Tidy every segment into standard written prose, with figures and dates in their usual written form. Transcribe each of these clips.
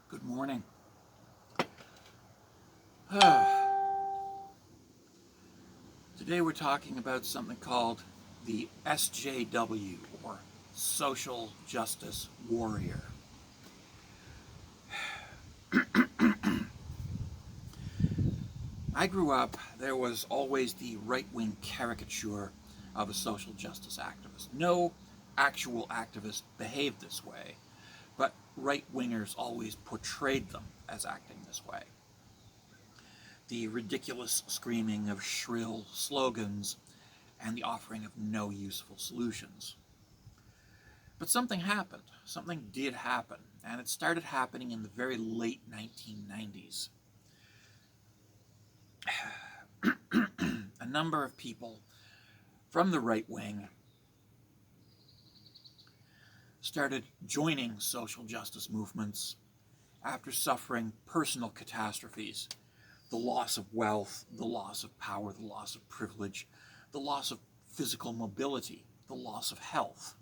Good morning. Today we're talking about something called the SJW, or Social Justice Warrior. I grew up, there was always the right-wing caricature of a social justice activist. No actual activist behaved this way, but right-wingers always portrayed them as acting this way. The ridiculous screaming of shrill slogans and the offering of no useful solutions. But something happened. Something did happen, and it started happening in the very late 1990s. A number of people from the right wing started joining social justice movements after suffering personal catastrophes: the loss of wealth, the loss of power, the loss of privilege, the loss of physical mobility, the loss of health.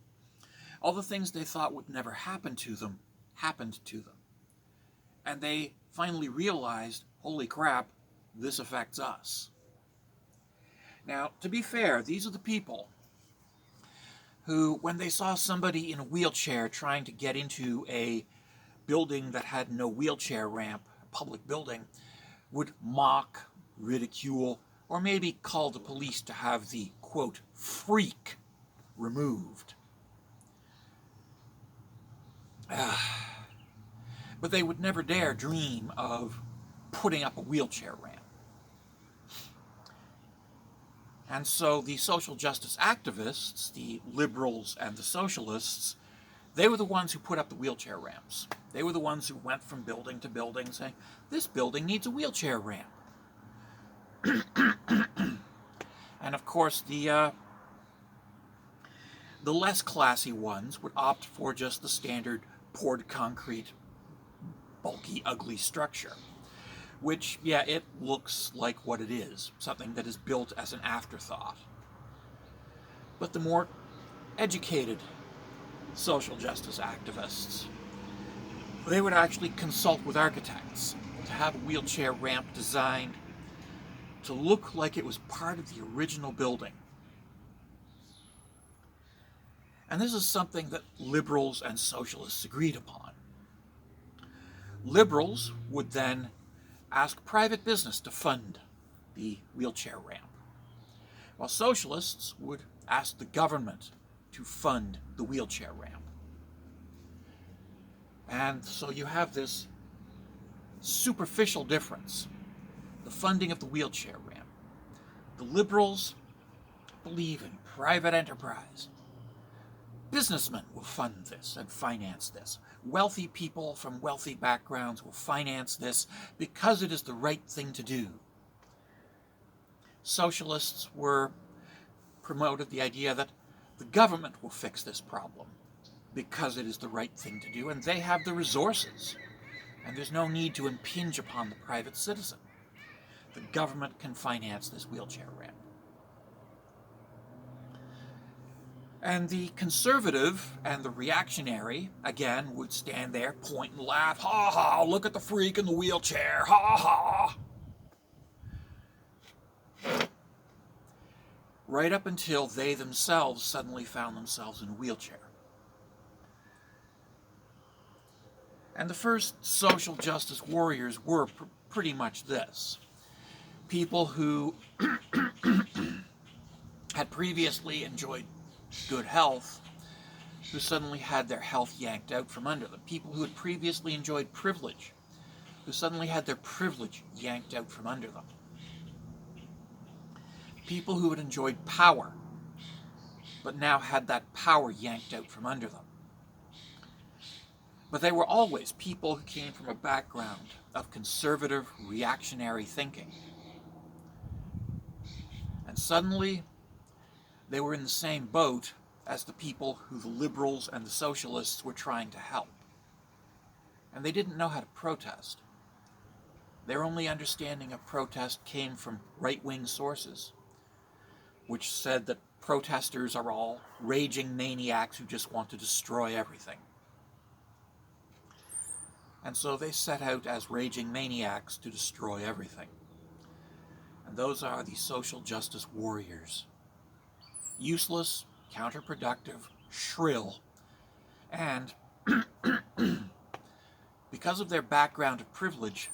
All the things they thought would never happen to them happened to them. And they finally realized, holy crap, this affects us. Now, to be fair, these are the people who, when they saw somebody in a wheelchair trying to get into a building that had no wheelchair ramp, a public building, would mock, ridicule, or maybe call the police to have the, quote, freak removed. But they would never dare dream of putting up a wheelchair ramp. And so the social justice activists, the liberals and the socialists, they were the ones who put up the wheelchair ramps. They were the ones who went from building to building saying, this building needs a wheelchair ramp. And of course, the less classy ones would opt for just the standard poured concrete, bulky, ugly structure, which, yeah, it looks like what it is, something that is built as an afterthought. But the more educated social justice activists, they would actually consult with architects to have a wheelchair ramp designed to look like it was part of the original building. And this is something that liberals and socialists agreed upon. Liberals would then ask private business to fund the wheelchair ramp, while socialists would ask the government to fund the wheelchair ramp. And so you have this superficial difference, the funding of the wheelchair ramp. The liberals believe in private enterprise. Businessmen will fund this and finance this. Wealthy people from wealthy backgrounds will finance this because it is the right thing to do. Socialists promoted the idea that the government will fix this problem because it is the right thing to do, and they have the resources, and there's no need to impinge upon the private citizen. The government can finance this wheelchair ramp. And the conservative and the reactionary, again, would stand there, point and laugh. Ha ha, look at the freak in the wheelchair. Ha ha. Right up until they themselves suddenly found themselves in a wheelchair. And the first social justice warriors were pretty much this. People who had previously enjoyed good health, who suddenly had their health yanked out from under them. People who had previously enjoyed privilege, who suddenly had their privilege yanked out from under them. People who had enjoyed power, but now had that power yanked out from under them. But they were always people who came from a background of conservative, reactionary thinking. And suddenly, they were in the same boat as the people who the liberals and the socialists were trying to help. And they didn't know how to protest. Their only understanding of protest came from right-wing sources, which said that protesters are all raging maniacs who just want to destroy everything. And so they set out as raging maniacs to destroy everything. And those are the social justice warriors. Useless, counterproductive, shrill, and because of their background of privilege,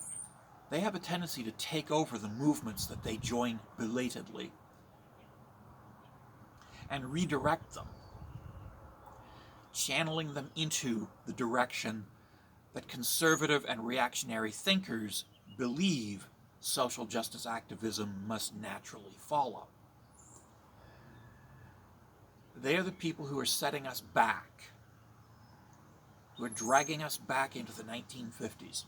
they have a tendency to take over the movements that they join belatedly and redirect them, channeling them into the direction that conservative and reactionary thinkers believe social justice activism must naturally follow. They are the people who are setting us back, who are dragging us back into the 1950s.